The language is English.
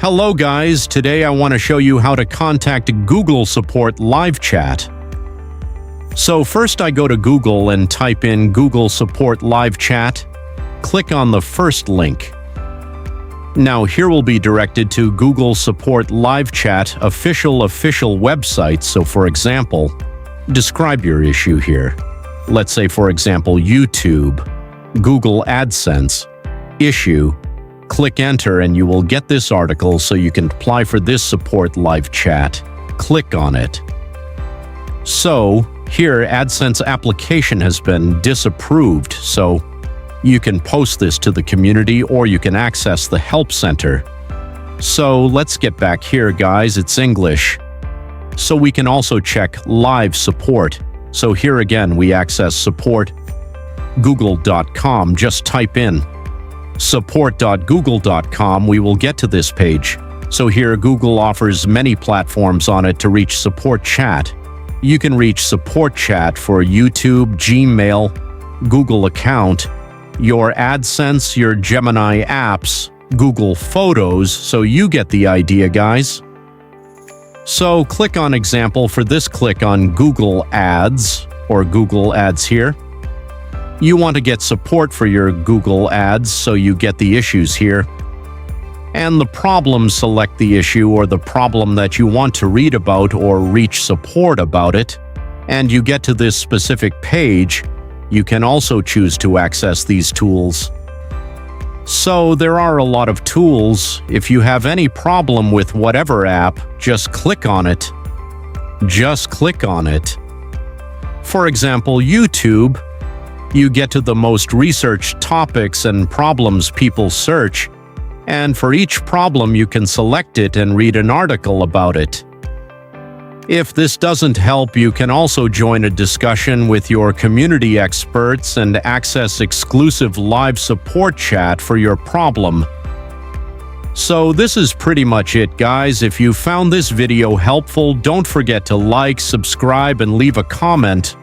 Hello guys, today I want to show you how to contact Google Support live chat. So first I go to Google and type in Google Support live chat. Click on the first link. Now here we'll be directed to Google Support live chat official website. So for example, describe your issue here. Let's say for example YouTube, Google AdSense, issue. Click enter and you will get this article so you can apply for this support live chat. Click on it. So here AdSense application has been disapproved, so you can post this to the community or you can access the help center. So let's get back here guys, it's English. So we can also check live support. So here again we access support google.com. Just type in support.google.com, we will get to this page. So here Google offers many platforms on it to reach support chat. You can reach support chat for YouTube, Gmail, Google account, your AdSense, your Gemini apps, Google Photos, so you get the idea guys. So click on example. For this, click on Google Ads or Google Ads here. You want to get support for your Google Ads, so you get the issues here. And the problem, select the issue or the problem that you want to read about or reach support about it. And you get to this specific page. You can also choose to access these tools. So there are a lot of tools. If you have any problem with whatever app, just click on it. Just click on it. For example, YouTube. You get to the most researched topics and problems people search, and for each problem you can select it and read an article about it. If this doesn't help, you can also join a discussion with your community experts and access exclusive live support chat for your problem. So this is pretty much it guys. If you found this video helpful, don't forget to like, subscribe, and leave a comment.